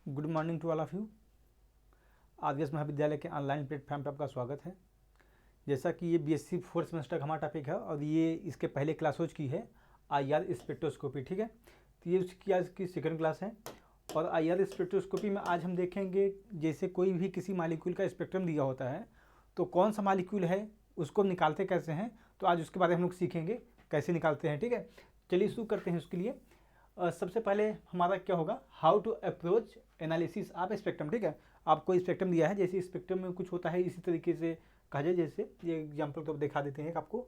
Good morning to all of you. Adarsh Mahavidyalaya के online platform पर आपका स्वागत है। जैसा कि ये बीएससी फोर्थ सेमेस्टर का हमारा टॉपिक है और ये इसके पहले क्लास हो चुकी है आईआर स्पेक्ट्रोस्कोपी, ठीक है। तो ये उसकी आज की सेकंड क्लास है और आईआर स्पेक्ट्रोस्कोपी में आज हम देखेंगे जैसे कोई भी किसी मालिक्यूल का स्पेक्ट्रम दिया होता है तो कौन सा मालिक्यूल है उसको निकालते कैसे हैं, तो आज उसके बारे में हम लोग सीखेंगे कैसे निकालते हैं, ठीक है। चलिए शुरू करते हैं। उसके लिए सबसे पहले हमारा क्या होगा, how to approach analysis of spectrum, ठीक है। आपको स्पेक्ट्रम दिया है, जैसे स्पेक्ट्रम में कुछ होता है इसी तरीके से कहा जाए, जैसे ये एग्जांपल तो दिखा देते हैं आपको,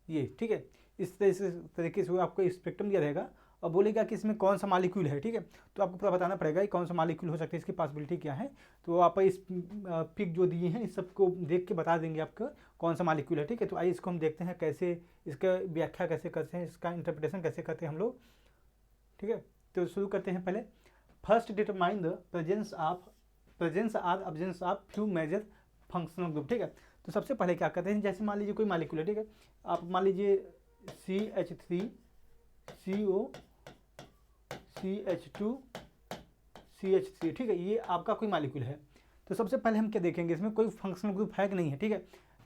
ये ठीक है। इस तरीके से आपको स्पेक्ट्रम दिया रहेगा और बोलेगा कि इसमें कौन सा मालिक्यूल है, ठीक है। तो आपको पूरा बताना पड़ेगा कि कौन सा मालिक्यूल हो सकता है, इसकी पॉसिबिलिटी क्या है। तो आप इस पिक जो दिए हैं इस सबको देख के बता देंगे आपको कौन सा मालिक्यूल है, ठीक है। तो आइए इसको हम देखते हैं कैसे इसका व्याख्या कैसे करते हैं, इसका इंटरप्रिटेशन कैसे करते हैं हम लोग, ठीक है। तो शुरू करते हैं। पहले फर्स्ट डिटरमाइन द प्रेजेंस और absence of few major functional group, ठीक है। तो सबसे पहले क्या करते हैं, जैसे मान लीजिए कोई मालिक्यूल है, ठीक है। आप मान लीजिए CH3 CO CH2 CH3, ठीक है। ये आपका कोई मालिक्यूल है। तो सबसे पहले हम क्या देखेंगे, इसमें कोई फंक्शनल ग्रुप है कि नहीं है, ठीक है।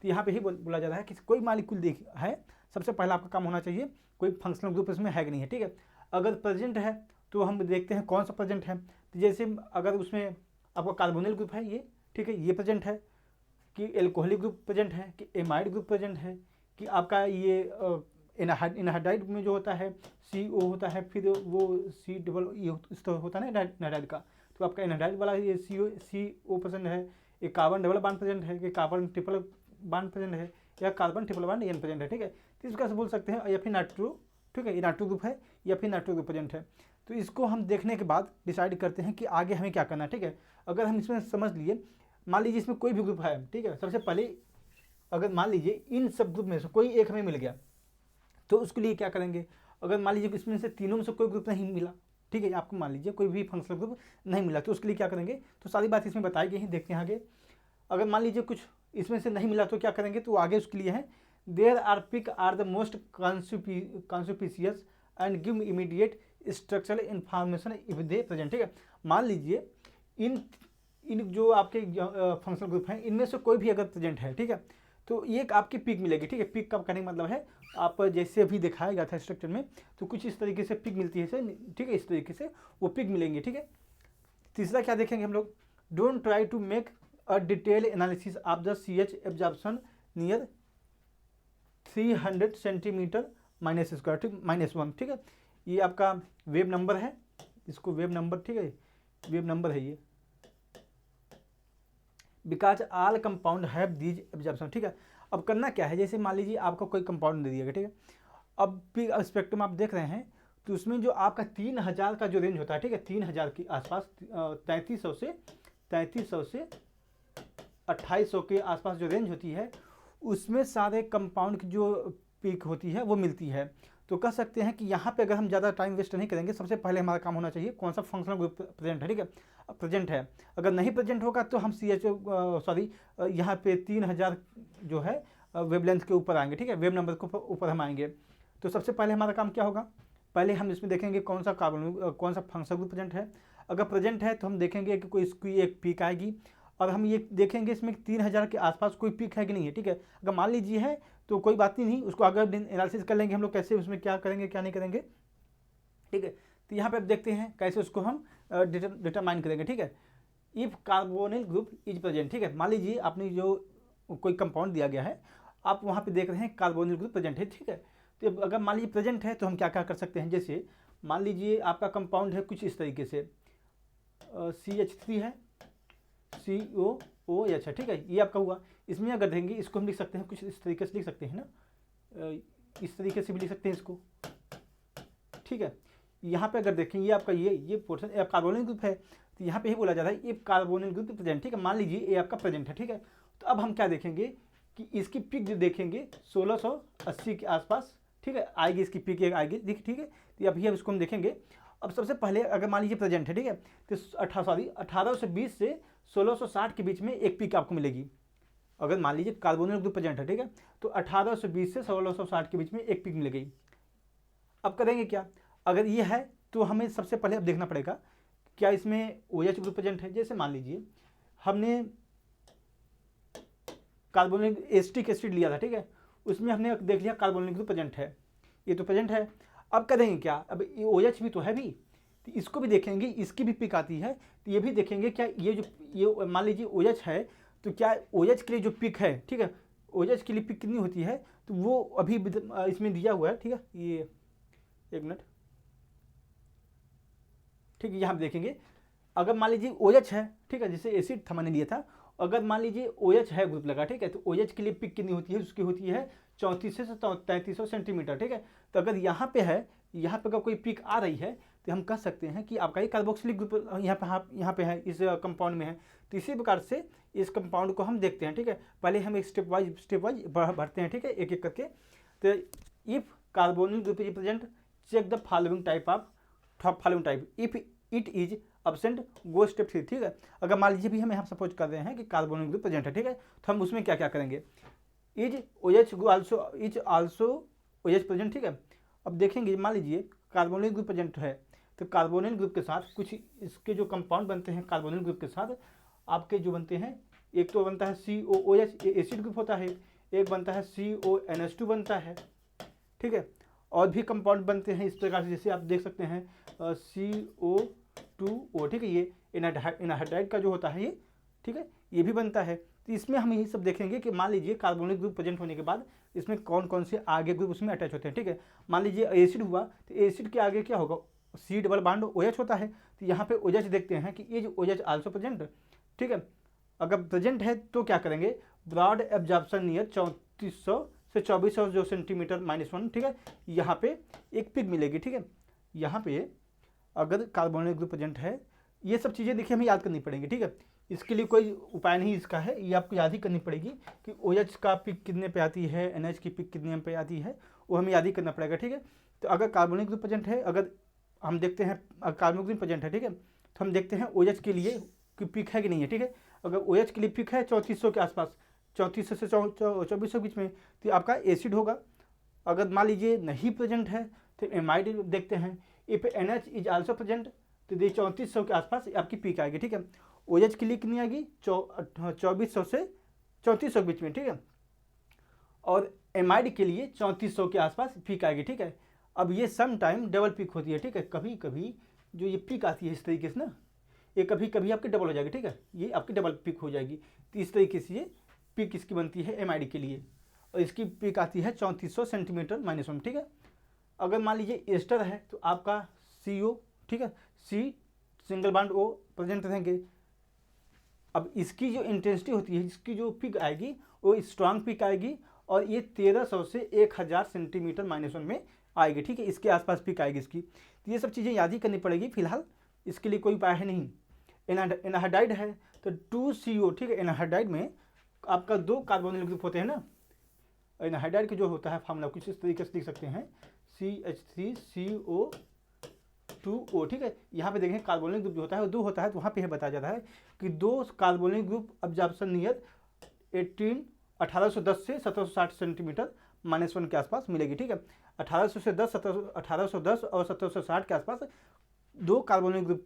तो यहाँ पे ही बोला जा रहा है कि कोई मालिक्यूल है, सबसे पहला आपका काम होना चाहिए कोई फंक्शनल ग्रुप इसमें है कि नहीं है, ठीक है। अगर प्रेजेंट है तो हम देखते हैं कौन सा प्रेजेंट है। तो जैसे अगर उसमें आपका कार्बोनिल ग्रुप है ये, ठीक है, ये प्रेजेंट है, कि एल्कोहलिक ग्रुप प्रेजेंट है, कि एमाइड ग्रुप प्रेजेंट है, कि आपका ये एनहाइड्राइड में जो होता है CO होता है, फिर वो C होता है ना एनहाइड्राइड का, तो आपका एनहाइड्राइड वाला ये CO प्रेजेंट है, एक कार्बन डबल बॉन्ड प्रेजेंट है, कि कार्बन ट्रिपल बॉन्ड प्रेजेंट है, या carbon triple bond an present है, ठीक है। तो इसका से बोल सकते हैं, या फिर नाइट्रो, ठीक है, ये नाइट्रो ग्रुप है या फिर नाइट्रो ग्रुप प्रेजेंट है। तो इसको हम देखने के बाद डिसाइड करते हैं कि आगे हमें क्या करना है, ठीक है। अगर हम इसमें समझ लिए, मान लीजिए इसमें कोई भी ग्रुप है, ठीक है, सबसे पहले अगर मान लीजिए इन सब ग्रुप में से कोई एक हमें मिल गया तो उसके लिए क्या करेंगे, अगर मान लीजिए इसमें से तीनों में से कोई ग्रुप नहीं मिला, ठीक है, आपको मान लीजिए कोई भी फंक्शनल ग्रुप नहीं मिला, तो उसके लिए क्या करेंगे, तो सारी बात इसमें बताई गई है, देखते हैं आगे। अगर मान लीजिए कुछ इसमें से नहीं मिला तो क्या करेंगे, तो आगे उसके लिए है there are peak are the most conspicuous and give immediate structural information if they present, ठीक है। मान लीजिए इन जो आपके फंक्शनल ग्रुप हैं इनमें से कोई भी अगर प्रेजेंट है, ठीक है, तो ये आपकी पिक मिलेगी, ठीक है। पिक का कहने का मतलब है आप जैसे अभी दिखाया गया था स्ट्रक्चर में, तो कुछ इस तरीके से पिक मिलती है, ठीक है, इस तरीके से वो पिक मिलेंगे, ठीक है। तीसरा क्या देखेंगे हम लोग, don't try to make a detail analysis of the CH absorption near 300 centimetre minus square, ठीक, -1, ठीक है। ये आपका वेब नंबर है, इसको वेब नंबर, ठीक है, वेब नंबर है ये, because all compound have these absorption, ठीक है। अब करना क्या है, जैसे मान लीजिए आपको कोई कंपाउंड दे दिया गया, ठीक है। अब स्पेक्ट्रम आप देख रहे हैं तो उसमें जो आपका 3000 का जो रेंज होता है, ठीक है, 3000 के आसपास, 3300 से 2800 के आसपास जो रेंज होती है उसमें सारे कंपाउंड की जो पीक होती है वो मिलती है। तो कह सकते हैं कि यहाँ पे अगर हम ज़्यादा टाइम वेस्ट नहीं करेंगे, सबसे पहले हमारा काम होना चाहिए कौन सा फंक्शनल ग्रुप प्रेजेंट है, ठीक है। प्रेजेंट है, अगर नहीं प्रेजेंट होगा तो हम यहाँ पे 3000 जो है वेवलेंथ के ऊपर आएंगे, ठीक है, वेब नंबर के ऊपर हम आएंगे। तो सबसे पहले हमारा काम क्या होगा, पहले हम इसमें देखेंगे कौन सा फंक्शनल ग्रुप प्रेजेंट है। अगर प्रेजेंट है तो हम देखेंगे कि कोई इसकी एक पीक आएगी और हम ये देखेंगे इसमें 3000 के आसपास कोई पीक है कि नहीं है, ठीक है। अगर मान लीजिए है तो कोई बात ही नहीं, उसको अगर एनालिसिस कर लेंगे हम लोग कैसे उसमें क्या करेंगे क्या नहीं करेंगे, ठीक है। तो यहाँ पे आप देखते हैं कैसे उसको हम डिटरमाइन करेंगे, ठीक है। If carbonyl group is present, ठीक है, मान लीजिए आपने जो कोई कंपाउंड दिया गया है, आप वहाँ पे देख रहे हैं कार्बोनिल ग्रुप प्रेजेंट है, ठीक है। तो अगर मान लीजिए प्रेजेंट है तो हम क्या क्या कर सकते हैं, जैसे मान लीजिए आपका कंपाउंड है कुछ इस तरीके से, CH3 है, COOH है, ठीक है, ये आपका हुआ। इसमें अगर देंगे इसको हम लिख सकते हैं कुछ इस तरीके से लिख सकते हैं ना, इस तरीके से भी लिख सकते हैं इसको, ठीक है। यहाँ पे अगर देखें ये आपका ये पोर्शन कार्बोनिल ग्रुप है, तो यहाँ पे ही बोला जा रहा है इफ कार्बोनिल ग्रुप प्रेजेंट, ठीक है। मान लीजिए ये आपका प्रेजेंट है, ठीक है। तो अब हम क्या देखेंगे कि इसकी पिक जो देखेंगे 1680 के आसपास, ठीक है, आएगी इसकी पिक आएगी, ठीक है। तो अभी अब इसको हम देखेंगे। अब सबसे पहले अगर मान लीजिए प्रेजेंट है, ठीक है, तो 1820 से 1660 के बीच में एक पिक आपको मिलेगी। अगर मान लीजिए कार्बोनिल ग्रुप प्रेजेंट है, ठीक है, तो 1820 से 1660 के बीच में एक पिक मिल गई। अब करेंगे क्या, अगर ये है तो हमें सबसे पहले अब देखना पड़ेगा क्या इसमें OH ग्रुप प्रेजेंट है। जैसे मान लीजिए हमने कार्बोनिक एसिटिक एसिड लिया था, ठीक है, उसमें हमने देख लिया कार्बोनिक ग्रुप प्रेजेंट है, ये तो प्रेजेंट है। अब करेंगे क्या, अब ये OH भी तो है भी, तो इसको भी देखेंगे, इसकी भी पिक आती है, तो ये भी देखेंगे क्या ये जो ये मान लीजिए OH है, तो क्या OH के लिए जो पिक है, ठीक है, OH के लिए पिक कितनी होती है, तो वो अभी इसमें दिया हुआ है, ठीक है, ये एक मिनट, ठीक है, यहाँ देखेंगे अगर मान लीजिए OH है, ठीक है, जैसे एसिड था मैंने लिया था, अगर मान लीजिए OH है ग्रुप लगा, ठीक है, तो OH के लिए पिक कितनी होती है, उसकी होती है 3400 से 3300 सेंटीमीटर, ठीक है। तो अगर यहाँ पे है, यहाँ पे अगर कोई पिक आ रही है तो हम कह सकते हैं कि आपका ये कार्बोक्सिलिक ग्रुप यहाँ पे है, इस कंपाउंड में है। तो इसी प्रकार से इस कंपाउंड को हम देखते हैं, ठीक है। पहले हम एक स्टेप वाइज बढ़ते हैं, ठीक है, एक एक करके। तो if carbonyl group is present, check the following type if it is absent go step 3, ठीक है। अगर मान लीजिए भी हम यहाँ सपोज कर रहे हैं कि कार्बोनिल ग्रुप प्रेजेंट है, ठीक है, तो हम उसमें क्या क्या करेंगे, इज आल्सो OH प्रेजेंट, ठीक है। अब देखेंगे मान लीजिए कार्बोनिल ग्रुप प्रेजेंट है, तो कार्बोनिल ग्रुप के साथ कुछ इसके जो कंपाउंड बनते हैं कार्बोनिल ग्रुप के साथ आपके जो बनते हैं, एक तो बनता है COOH, एसिड ग्रुप होता है, एक बनता है CONH2 बनता है, ठीक है। और भी कंपाउंड बनते हैं इस प्रकार से, जैसे आप देख सकते हैं CO2O, ठीक है, ये एनाहाइड्राइड का जो होता है ये, ठीक है, ये भी बनता है। तो इसमें हम यही सब देखेंगे कि मान लीजिए कार्बोनिल ग्रुप प्रेजेंट होने के बाद इसमें कौन कौन से आगे ग्रुप उसमें अटैच होते हैं, ठीक है। मान लीजिए एसिड हुआ, तो एसिड के आगे क्या होगा, C डबल बॉन्ड OH होता है, तो यहाँ पे OH देखते हैं कि ये जो OH आल्सो प्रेजेंट, ठीक है। अगर प्रेजेंट है तो क्या करेंगे, ब्रॉड एब्जॉर्प्शन नियर 3400 से 2400 जो सेंटीमीटर -1, ठीक है, यहाँ पे एक पिक मिलेगी, ठीक है। यहाँ पे अगर कार्बोनिल ग्रुप प्रेजेंट है, ये सब चीज़ें देखिए हमें याद करनी पड़ेंगी, ठीक है। इसके लिए कोई उपाय नहीं इसका है, ये आपको याद ही करनी पड़ेगी कि OH का पिक कितने पे आती है, NH की पिक कितने पे आती है, वो हमें याद ही करना पड़ेगा, ठीक है। तो अगर कार्बोनिल ग्रुप प्रेजेंट है, अगर हम देखते हैं कार्बोनिल ग्रुप प्रेजेंट है, ठीक है, तो हम देखते हैं OH के लिए कि पिक है कि नहीं है, ठीक है। अगर OH के लिए पिक है 3400 के आसपास, 3400 से 2400 बीच में, तो आपका एसिड होगा। अगर मान लीजिए नहीं प्रेजेंट है तो एमाइड देखते हैं, if NH is also present, तो ये 3400 के आसपास आपकी पिक आएगी, ठीक है। OH के लिए कितनी आएगी 2400 से 3400 के बीच में, ठीक है। और एमाइड के लिए 3400 के आसपास पिक आएगी, ठीक है। अब ये सम टाइम डबल पिक होती है, ठीक है, कभी कभी जो ये पिक आती है इस तरीके से ना, ये कभी कभी आपकी डबल हो जाएगी, ठीक है, ये आपकी डबल पिक हो जाएगी। तो इस तरीके से ये पिक इसकी बनती है एमाइड के लिए, और इसकी पिक आती है 3400 सेंटीमीटर -1, ठीक है। अगर मान लीजिए एस्टर है तो आपका CO, ठीक है, C single bond O present रहेंगे। अब इसकी जो इंटेंसिटी होती है, इसकी जो पिक आएगी वो स्ट्रांग पिक आएगी, और ये 1300 से 1000 सेंटीमीटर -1 में आएगी, ठीक है, इसके आसपास पिक आएगी इसकी। तो ये सब चीज़ें याद ही करनी पड़ेगी, फिलहाल इसके लिए कोई उपाय है नहीं। एनाहाइड्राइड है तो 2CO, ठीक है, एनाहाइड्राइड में आपका 2 कार्बोनिल ग्रुप होते हैं ना। एनाहाइड्राइड के जो होता है फार्मूला कुछ इस तरीके से लिख सकते हैं, CH3CO2O, ठीक है। यहाँ पे देखें कार्बोनिल ग्रुप जो होता है वो 2 होता है, तो वहाँ पे यह बताया जाता है कि 2 कार्बोनिल ग्रुप एब्जॉर्प्शन नियर 1810 से 1760 सेंटीमीटर -1 के आसपास मिलेगी, ठीक है। 1810 और 1760 के आसपास 2 कार्बोनिल ग्रुप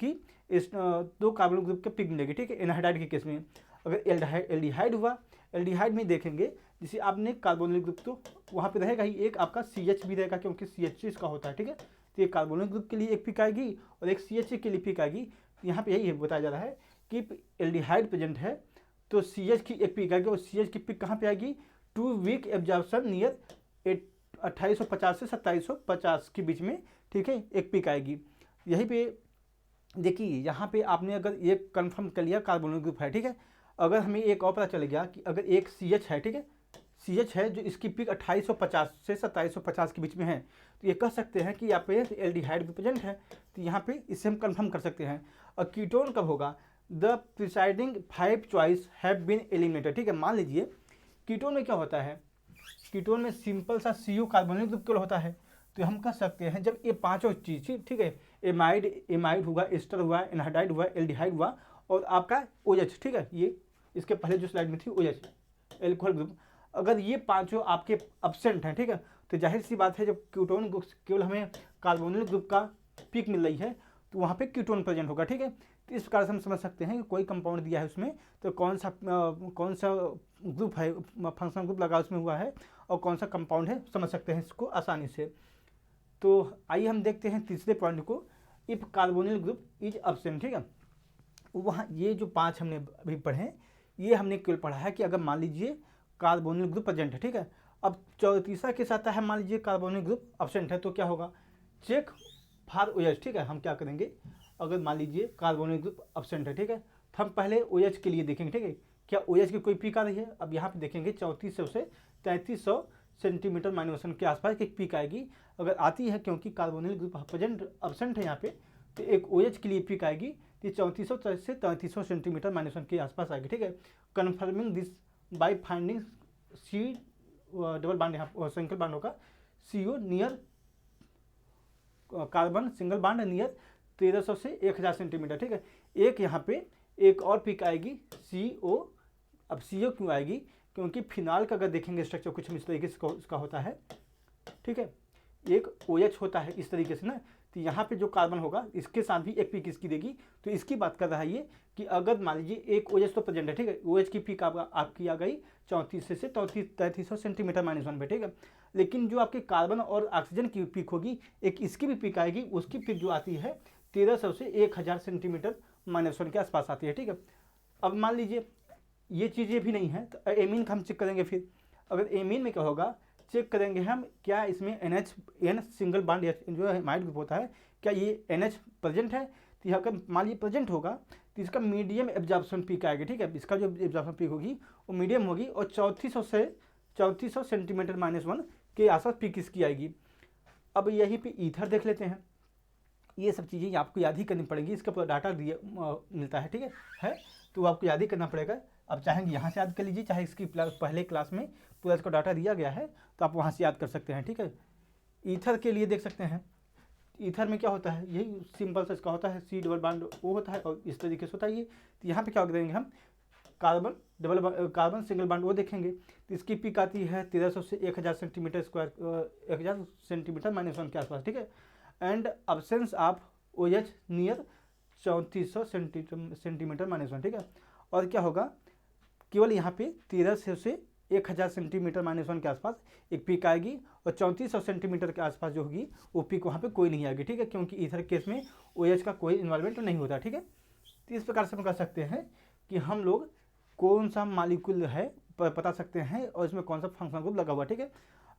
के पिक मिलेगी, ठीक है, एनाहाइड्राइड के केस में। अगर एल्डिहाइड हुआ, एल्डिहाइड में देखेंगे जैसे आपने कार्बोनिल ग्रुप तो वहाँ पे रहेगा ही, एक आपका CH भी रहेगा क्योंकि CH इसका होता है, ठीक है। तो ये कार्बोनिल ग्रुप के लिए एक पिक आएगी और एक CH के लिए पिक आएगी। यहाँ पे यही बताया जा रहा है कि एल्डिहाइड प्रेजेंट है तो CH की एक पिक आएगी, और CH की पिक कहाँ पे आएगी, 2 वीक एब्जॉर्प्शन नियर 2850 से 2750 के बीच में, ठीक है, एक पिक आएगी। यहीं पे देखिए यहाँ पे आपने अगर ये कंफर्म कर लिया कार्बोनिल ग्रुप है, ठीक है। अगर हमें एक और पता चल गया कि अगर एक CH है, ठीक है, CH है जो इसकी पिक 2850 से 2750 के बीच में है, तो ये कह सकते हैं कि यहाँ पे एल्डिहाइड भी प्रेजेंट है। तो यहाँ पे इससे हम कंफर्म कर सकते हैं। और कीटोन कब होगा, the preceding 5 choice have been eliminated, ठीक है। मान लीजिए कीटोन में क्या होता है, कीटोन में सिंपल सा CO कार्बोनिल ग्रुप केवल होता है, तो हम कह सकते हैं जब ये पांचों चीज़, ठीक है, एमाइड हुआ, एस्टर हुआ, एनाहाइड्राइड हुआ, एल्डिहाइड हुआ, और आपका OH, ठीक है, ये इसके पहले जो स्लाइड में थी OH एल्कोहल ग्रुप, अगर ये पांचों आपके एब्सेंट हैं, ठीक है, तो जाहिर सी बात है जब कीटोन केवल हमें कार्बोनिल ग्रुप का पीक मिल रही है तो वहाँ पे कीटोन प्रेजेंट होगा, ठीक है। तो इस प्रकार से हम समझ सकते हैं कि कोई कंपाउंड दिया है उसमें तो कौन सा ग्रुप है, फंक्शनल ग्रुप लगा उसमें हुआ है और कौन सा कंपाउंड है, समझ सकते हैं इसको आसानी से। तो आइए हम देखते हैं तीसरे पॉइंट को, if carbonyl group is absent, ठीक है। वहाँ ये जो 5 हमने अभी पढ़े ये हमने केवल पढ़ा है कि अगर मान लीजिए कार्बोनिल ग्रुप प्रेजेंट है, ठीक है। अब तीसरा केस आता है, मान लीजिए कार्बोनिल ग्रुप एब्सेंट है तो क्या होगा, चेक फॉर OH, ठीक है। हम क्या करेंगे, अगर मान लीजिए कार्बोनिल ग्रुप एब्सेंट है, ठीक है, तो हम पहले OH के लिए देखेंगे, ठीक है, क्या OH की कोई पीक आ रही है। अब यहाँ पे देखेंगे 3400 से 3300 सेंटीमीटर माइनस 1 के आसपास एक पीक आएगी, अगर आती है क्योंकि कार्बोनिल ग्रुप प्रेजेंट एब्सेंट है यहाँ पे, तो एक OH के लिए पीक आएगी तो 3400 से 3300 सेंटीमीटर -1 के आसपास आएगी, ठीक है। Confirming this by finding C double बाड, यहाँ सिंगल बाड होगा CO नियर कार्बन सिंगल बाड नियर 1300 से 1000 सेंटीमीटर, ठीक है। एक यहाँ पे एक और पीक आएगी CO। अब CO क्यों आएगी, क्योंकि फिनाल का अगर देखेंगे स्ट्रक्चर कुछ इस तरीके से इसका होता है, ठीक है। एक OH होता है इस तरीके से ना, तो यहाँ पे जो कार्बन होगा इसके साथ भी एक पीक इसकी देगी। तो इसकी बात कर रहा है ये कि अगर मान लीजिए एक OH तो प्रेजेंट है, ठीक है, OH की पीक आपकी आ गई 3400 से 3300 सेंटीमीटर -1 पे, ठीक है। लेकिन जो आपके कार्बन और ऑक्सीजन की पीक होगी, एक इसकी भी पीक आएगी, उसकी पीक जो आती है 1300 से 1000 सेंटीमीटर -1 के आसपास आती है, ठीक है। अब मान लीजिए ये चीज़ें भी नहीं है तो एमीन का हम चेक करेंगे। फिर अगर एमीन में क्या होगा, चेक करेंगे हम क्या इसमें NH सिंगल बाड जो हेमाइड ग्रुप होता है क्या ये NH प्रेजेंट है। तो यहाँ का मान लीजिए प्रेजेंट होगा तो इसका मीडियम एब्जॉर्प्शन पीक आएगी, ठीक है। इसका जो एब्जॉर्प्शन पीक होगी वो मीडियम होगी और 3400 से 3400 सेंटीमीटर -1 के आसपास पीक इसकी आएगी। अब यहीं पे ईथर देख लेते हैं। ये सब चीज़ें आपको याद ही करनी पड़ेगी, इसका पूरा डाटा मिलता है, ठीक है, तो आपको याद ही करना पड़ेगा। अब चाहेंगे यहाँ से याद कर लीजिए, चाहे इसकी पहले क्लास में पूरा इसका डाटा दिया गया है तो आप वहाँ से याद कर सकते हैं, ठीक है। ईथर के लिए देख सकते हैं, ईथर में क्या होता है, यही सिंपल सा इसका होता है C डबल बाड वो होता है और इस तरीके से होता है ये। तो यहाँ पे क्या करेंगे हम, कार्बन सिंगल बाड वो देखेंगे तो इसकी पीक आती है 1300 से 1000 सेंटीमीटर स्क्वायर 1000 सेंटीमीटर -1 के आसपास, ठीक है। And absence of OH near 3400 centimetre -1, ठीक है। और क्या होगा, केवल यहाँ पे 1300 से 1000 सेंटीमीटर -1 के आसपास एक पीक आएगी और 3400 सेंटीमीटर के आसपास जो होगी वो पीक वहाँ पे कोई नहीं आएगी, ठीक है, क्योंकि इधर केस में OH का कोई इन्वॉल्वमेंट नहीं होता, ठीक है। तो इस प्रकार से हम कह सकते हैं कि हम लोग कौन सा मालिक्यूल है बता सकते हैं और इसमें कौन सा फंक्शनल ग्रुप लगा हुआ, ठीक है।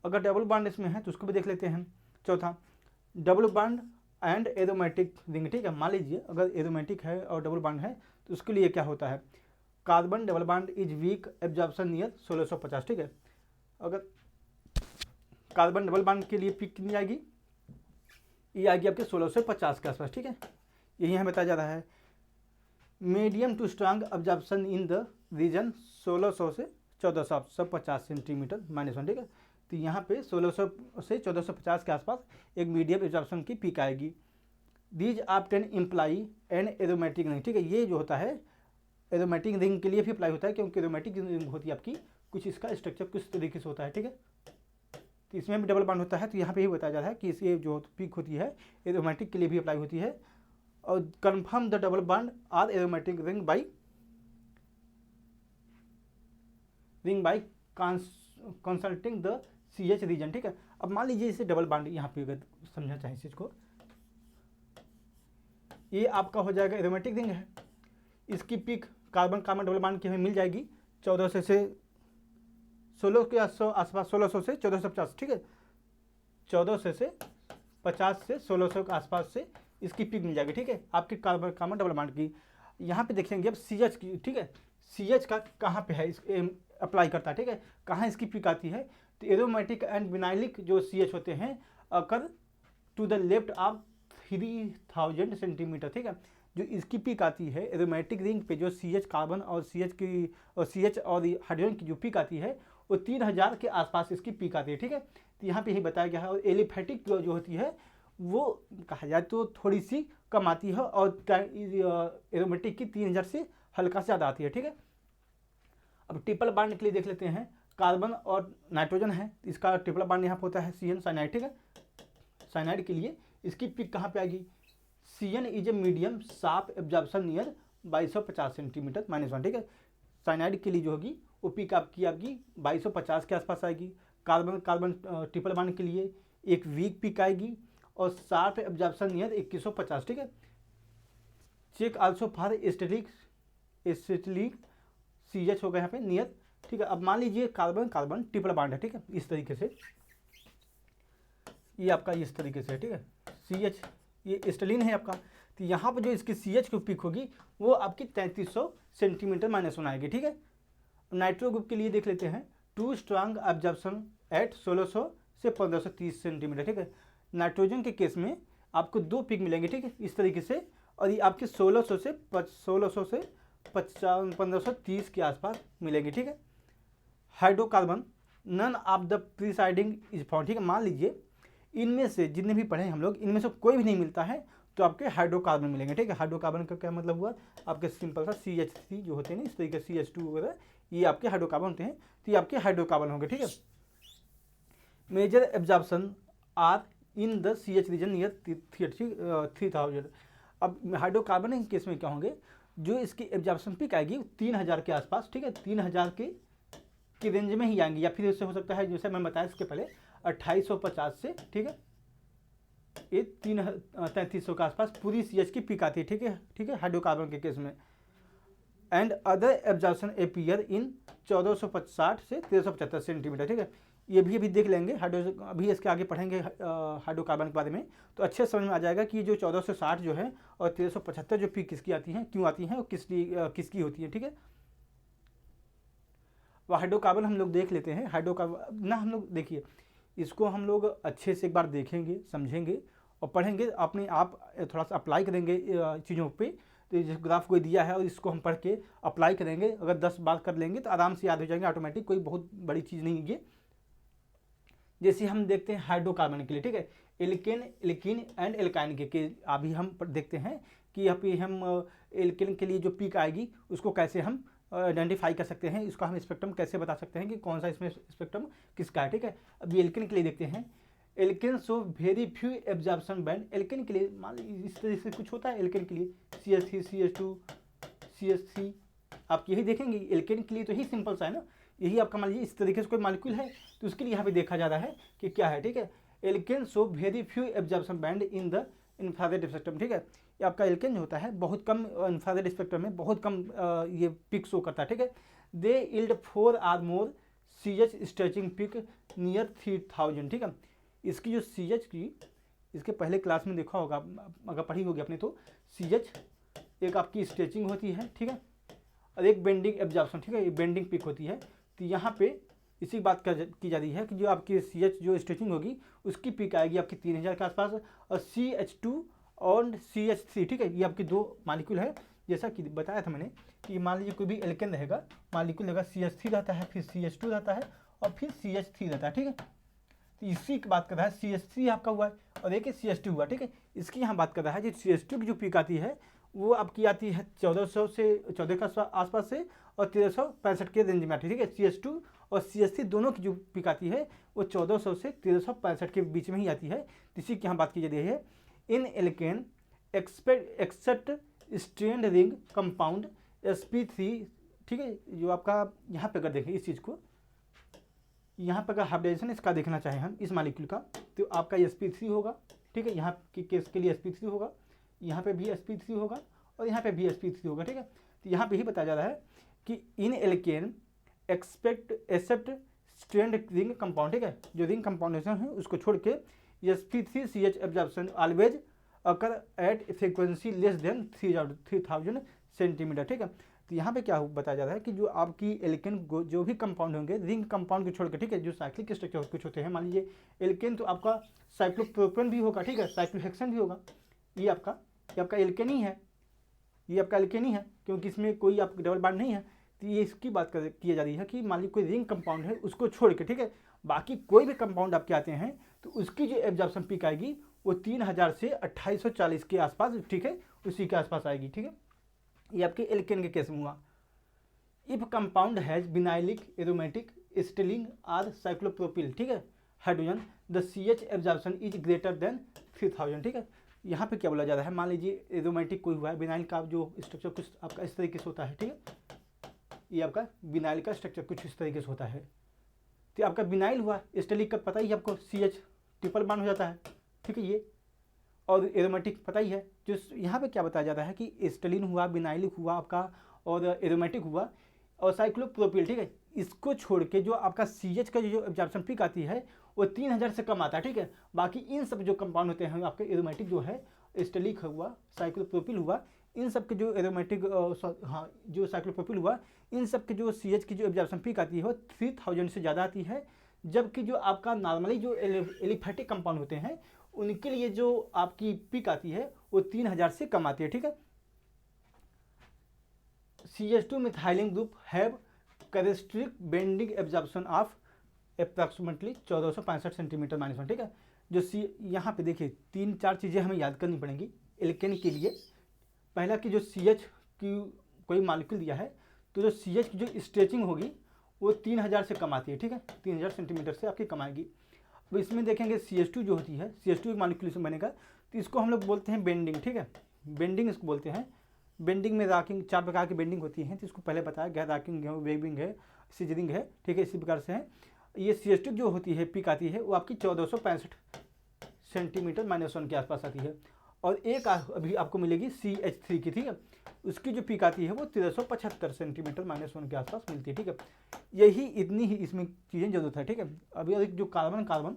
अगर डबल बाड इसमें है तो उसको भी देख लेते हैं। चौथा, डबल बाड एंड एरोमेटिक रिंग, ठीक है। मान लीजिए अगर एरोमेटिक है और डबल बाड है तो उसके लिए क्या होता है, कार्बन डबल बाड इज वीक एब्जॉर्प्शन नियर 1650, ठीक है। अगर कार्बन डबल बाड के लिए पीक कितनी आएगी, ये आएगी आपके 1650 के आसपास, ठीक है। यही हमें बताया जा रहा है medium to strong absorption in the region 1600 से 1450 सेंटीमीटर -1, ठीक है। तो यहाँ पे 1600 से 1450 के आसपास एक मीडियम एब्जॉर्प्शन की पीक आएगी। These often imply an aromatic ring, ठीक है। ये जो होता है एरोमेटिक रिंग के लिए भी अप्लाई होता है, क्योंकि एरोमेटिक रिंग होती है आपकी कुछ इसका स्ट्रक्चर कुछ तरीके से होता है, ठीक है। तो इसमें भी डबल बाड होता है, तो यहाँ पे ही बताया जा रहा है कि इसकी जो पीक होती है एरोमेटिक के लिए भी अप्लाई होती है। और confirm the double bond or aromatic ring by consulting the CH region, ठीक है। अब मान लीजिए इसे डबल बाड यहाँ पे अगर समझना चाहें इस चीज को, ये आपका हो जाएगा एरोमेटिक रिंग है, इसकी पीक कार्बन डबल बाड की हमें मिल जाएगी 1400 से 16 के आसपास, 1600 से 1450, ठीक है। 1400 से 50 से 1600 के आसपास से इसकी पीक मिल जाएगी, ठीक है, आपकी कार्बन डबल बाड की। यहाँ पे देखेंगे अब CH की, ठीक है। CH का कहाँ पे है, इस अप्लाई करता है, ठीक है, कहाँ इसकी पीक आती है। तो एरोमेटिक एंड विनाइलिक जो CH होते हैं occur to the left of 3000 centimetre, ठीक है। जो इसकी पीक आती है एरोमेटिक रिंग पे, जो CH कार्बन और CH और हाइड्रोजन की जो पीक आती है वो 3000 के आसपास इसकी पीक आती है, ठीक है। तो यहाँ पे यही बताया गया है। और एलिफेटिक जो होती है वो कहा जाए तो थोड़ी सी कम आती है और एरोमेटिक की 3000 से हल्का से ज़्यादा आती है, ठीक है। अब ट्रिपल बाड के लिए देख लेते हैं, कार्बन और नाइट्रोजन है, इसका ट्रिपल बाड यहाँ पर होता है CN साइनाइड, ठीक है। साइनाइड के लिए इसकी पिक कहाँ पे आएगी, CN is a medium sharp absorption near 2250 centimetre -1, ठीक है। साइनाइड के लिए जो होगी वो पिक आपकी 2250 के आसपास आएगी। कार्बन कार्बन ट्रिपल बॉन्ड के लिए एक वीक पिक आएगी और शार्प एब्जॉर्प्शन नियर 2150, ठीक है। चेक आल्सो फॉर एसिटिलिक CH होगा यहाँ पे नियर, ठीक है। अब मान लीजिए कार्बन कार्बन ट्रिपल बॉन्ड है, ठीक है, इस तरीके से, ये आपका इस तरीके से है, ठीक है। CH ये एसिटिलीन है आपका, तो यहाँ पर जो इसकी CH की पिक होगी वो आपकी 3300 सेंटीमीटर -1 आएगी, ठीक है। नाइट्रो ग्रुप के लिए देख लेते हैं, 2 स्ट्रांग एब्जॉर्प्शन एट 1600 से 1530 सेंटीमीटर, ठीक है। नाइट्रोजन के केस में आपको 2 पिक मिलेंगे, ठीक है, इस तरीके से, और ये आपके 1600 से 1530 के आसपास मिलेंगे, ठीक है। Hydrocarbon none of the preceding is found, ठीक है। मान लीजिए इनमें से जितने भी पढ़े हम लोग, इनमें से कोई भी नहीं मिलता है तो आपके हाइड्रोकार्बन मिलेंगे, ठीक है। हाइड्रोकार्बन का क्या मतलब हुआ, आपके सिंपल सा CH3 जो होते हैं ना, इस तरीके से CH2 वगैरह, ये आपके हाइड्रोकार्बन होते हैं, तो ये आपके हाइड्रोकार्बन होंगे, ठीक है। Major absorption are in the CH region near 3000। अब हाइड्रोकार्बन के केस में क्या होंगे, जो इसकी एब्जॉर्प्शन पिक आएगी 3000 के आसपास, ठीक है, 3000 की रेंज में ही आएंगी, या फिर इससे हो सकता है जैसे मैं बताया इसके पहले 2850 से, ठीक है, ये 3300 के आसपास पूरी CH की पिक आती है, ठीक है, ठीक है, हाइड्रोकार्बन के केस में। And other absorption appear in 1450 से 1375 सेंटीमीटर, ठीक है। ये भी अभी देख लेंगे, अभी इसके आगे पढ़ेंगे हाइड्रोकार्बन के बारे में, तो अच्छे समझ में आ जाएगा कि जो 1460 जो है और 1375 जो पिक किसकी आती हैं, क्यों आती हैं और किसकी होती है, ठीक है। वह हाइड्रोकार्बन हम लोग देख लेते हैं। हाइड्रोकार्बन ना हम लोग देखिए, इसको हम लोग अच्छे से एक बार देखेंगे, समझेंगे और पढ़ेंगे, अपने आप थोड़ा सा अप्लाई करेंगे चीज़ों पे। तो जिस ग्राफ को दिया है और इसको हम पढ़ के अप्लाई करेंगे, अगर 10 बार कर लेंगे तो आराम से याद हो जाएंगे ऑटोमेटिक, कोई बहुत बड़ी चीज़ नहीं है ये। जैसे हम देखते हैं हाइड्रोकार्बन के लिए, ठीक है, एल्केन एल्कीन एंड एल्काइन के अभी हम देखते हैं कि यहाँ पे हम एल्केन के लिए जो पिक आएगी उसको कैसे हम आइडेंटिफाई कर सकते हैं, इसका हम स्पेक्ट्रम कैसे बता सकते हैं कि कौन सा इसमें स्पेक्ट्रम किसका है, ठीक है। अभी एल्केन के लिए देखते हैं, alkane show very few absorption band. Alkane के लिए मान लीजिए इस तरह से कुछ होता है, एल्केन के लिए CH3 CH2 CH3 आप यही देखेंगे। एल्केन के लिए तो ही सिंपल सा है ना, यही आपका मान लीजिए इस तरीके से कोई मॉलिक्यूल है तो उसके लिए यहाँ पे देखा जा रहा है कि क्या है, ठीक है। Alkane show very few absorption band in the infrared spectrum, ठीक है। ये आपका एल्केन जो होता है बहुत कम इंफ्रारेड स्पेक्ट्रम में बहुत कम ये पिक शो करता है, ठीक है। दे इल्ड 4 और मोर CH स्ट्रेचिंग पिक नियर 3000, ठीक है। इसकी जो CH की इसके पहले क्लास में देखा होगा, अगर पढ़ी होगी आपने तो, CH एक आपकी स्ट्रेचिंग होती है, ठीक है, और एक बेंडिंग एब्जॉर्प्शन, ठीक है, ये बेंडिंग पिक होती है। तो यहाँ पे इसी बात की जा रही है कि जो आपकी CH जो स्ट्रेचिंग होगी उसकी पिक आएगी आपकी 3000 के आसपास, और CH2 और CH3, ठीक है, ये आपकी 2 मॉलिक्यूल है। जैसा कि बताया था मैंने कि मान लीजिए कोई भी एल्केन रहेगा, मॉलिक्यूल रहेगा CH3 रहता है, फिर CH2 रहता है और फिर CH3 रहता है, ठीक है। तो इसी की बात कर रहा है, CH3 आपका हुआ है और एक CH2 हुआ, ठीक है। इसकी यहाँ बात कर रहा है जो CH2 की जो पिक आती है वो आपकी आती है 1400 से 14 के आसपास से और 1365 के रेंज में आती है, ठीक है। CH2 और CH3 दोनों की जो पिक आती है वो 1400 से 1365 के बीच में ही आती है। इसी की यहाँ बात की जा रही है। In alkane except strained ring compound sp3, ठीक है, जो आपका यहाँ पे अगर देखें इस चीज़ को, यहाँ पर अगर हाइब्रिडाइजेशन इसका देखना चाहें हम इस मॉलिक्यूल का, तो आपका sp3 होगा, ठीक है। यहाँ के केस के लिए sp3 होगा, यहाँ पे भी sp3 होगा और यहाँ पे भी sp3 होगा, ठीक है। तो यहाँ पे ही बताया जा रहा है कि in alkane except strained ring compound, ठीक है, जो रिंग कंपाउंडेशन है उसको छोड़ के sp3 CH absorption always occur at frequency less than 3000 centimetre, ठीक है। तो यहाँ पे क्या बताया जा रहा है कि जो आपकी एल्केन जो भी कंपाउंड होंगे रिंग कंपाउंड को छोड़ के, ठीक है, जो साइक्लिक स्ट्रक्चर कुछ होते हैं, मान लीजिए एल्केन तो आपका साइक्लोप्रोपेन भी होगा, ठीक है, साइक्लोहेक्सेन भी होगा, ये आपका एल्केन ही है, ये आपका एल्केन ही है, क्योंकि इसमें कोई आपका डबल बॉन्ड नहीं है। तो ये इसकी बात की जा रही है कि मान लीजिए कोई रिंग कंपाउंड है उसको छोड़ के, ठीक है, बाकी कोई भी कंपाउंड आपके आते हैं तो उसकी जो एब्जॉर्प्शन पिक आएगी वो 3000 से 2840 के आसपास, ठीक है, उसी के आसपास आएगी, ठीक है। ये आपके एल्केन के केस में हुआ। If compound has vinylic aromatic stilling or cyclopropyl, ठीक है, hydrogen the CH absorption is greater than 3000, ठीक है। यहाँ पे क्या बोला जा रहा है, मान लीजिए एरोमेटिक कोई हुआ है, विनाइल का जो स्ट्रक्चर कुछ आपका इस तरीके से होता है, ठीक है, ये आपका विनाइल का स्ट्रक्चर कुछ इस तरीके से होता है। तो आपका विनाइल हुआ, एस्टेलिक का पता ही आपको CH ट्रिपल बॉन्ड हो जाता है, ठीक है ये, और एरोमेटिक पता ही है। जो यहाँ पे क्या बताया जाता है कि एस्टेलिन हुआ, विनाइल हुआ आपका, और एरोमेटिक हुआ, और साइक्लोप्रोपिल, ठीक है, इसको छोड़ के जो आपका CH का जो एब्जॉर्प्शन पीक आती है वो 3000 से कम आता है, ठीक है। बाकी इन सब जो कंपाउंड होते हैं आपके एरोमेटिक जो है, एस्टेलिक हुआ, साइक्लोप्रोपिल हुआ, इन सब के जो एरोमेटिक हाँ जो साइक्लोप्रोपिल हुआ, इन सब के जो CH की जो एब्जॉर्प्शन पीक आती है वो 3000 से ज़्यादा आती है। जबकि जो आपका नॉर्मली जो एलिफेटिक कंपाउंड होते हैं उनके लिए जो आपकी पीक आती है वो 3000 से कम आती है, ठीक है। CH2 methylene group have characteristic bending absorption of approximately 1465 centimetre -1, ठीक है। जो यहाँ पे देखिए 3-4 चीज़ें हमें याद करनी पड़ेंगी एल्केन के लिए। पहला कि जो CH की कोई मॉलिक्यूल दिया है तो जो CH की जो स्ट्रेचिंग होगी वो 3000 से कम आती है, ठीक है, 3000 सेंटीमीटर से आपकी कम आएगी। अब इसमें देखेंगे CH2 जो होती है, CH2 एक मॉलिक्यूल से बनेगा, तो इसको हम लोग बोलते हैं बेंडिंग, ठीक है, बेंडिंग इसको बोलते हैं। बेंडिंग में रॉकिंग 4 प्रकार की बेंडिंग होती है, तो इसको पहले बताया गया, रॉकिंग है, वेविंग है, सीजरिंग है, ठीक है, इसी प्रकार से है। ये CH2 जो होती है पीक आती है वो आपकी 1465 सेंटीमीटर -1 के आसपास आती है। और एक अभी आपको मिलेगी CH3 की, ठीक है, उसकी जो पीक आती है वो 1375 सेंटीमीटर -1 के आसपास मिलती है, ठीक है। यही इतनी ही इसमें चीज़ें जरूरत है, ठीक है। अभी जो कार्बन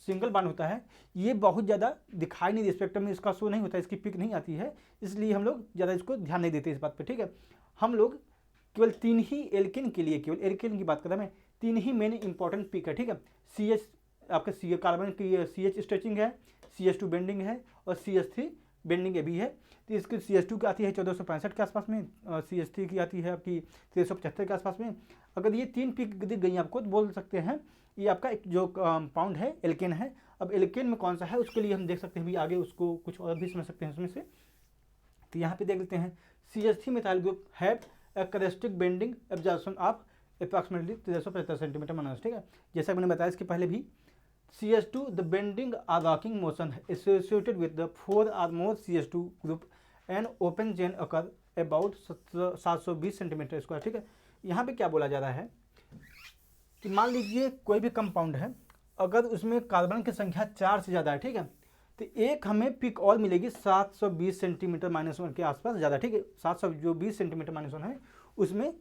सिंगल बॉन्ड होता है ये बहुत ज़्यादा दिखाई नहीं, स्पेक्ट्रम में इसका शो नहीं होता, इसकी पिक नहीं आती है, इसलिए हम लोग ज़्यादा इसको ध्यान नहीं देते इस बात पे, ठीक है। हम लोग केवल 3 ही एल्केन के लिए, केवल एल्केन की बात कर रहा मैं, 3 ही मेन इंपॉर्टेंट पिक है, ठीक है। CH आपका कार्बन की CH स्ट्रेचिंग है, CH2 बेंडिंग है, और CH3 बेंडिंग भी है। तो इसकी CH2 की आती है 1465 के आसपास में, CH3 की आती है आपकी 1375 के आसपास में। अगर ये 3 पिक दिख गई आपको तो बोल सकते हैं ये आपका एक जो कंपाउंड है एल्केन है। अब एल्केन में कौन सा है उसके लिए हम देख सकते हैं भी आगे, उसको कुछ और भी समझ सकते हैं उसमें से। तो यहाँ पे देख लेते हैं CH3 methyl group have a characteristic bending absorption of approximately 1375 centimetre -, ठीक है। जैसा मैंने बताया इसके पहले भी, CH2 the bending or rocking motion associated with the 4 or more CH2 group and open chain occur about 720 centimetre square, ठीक है। यहाँ पे क्या बोला जा रहा है कि मान लीजिए कोई भी कंपाउंड है, अगर उसमें कार्बन की संख्या 4 से ज़्यादा है, ठीक है, तो एक हमें पिक और मिलेगी 720 सेंटीमीटर -1 के आसपास ज़्यादा, ठीक है। 720 सेंटीमीटर -1 है उसमें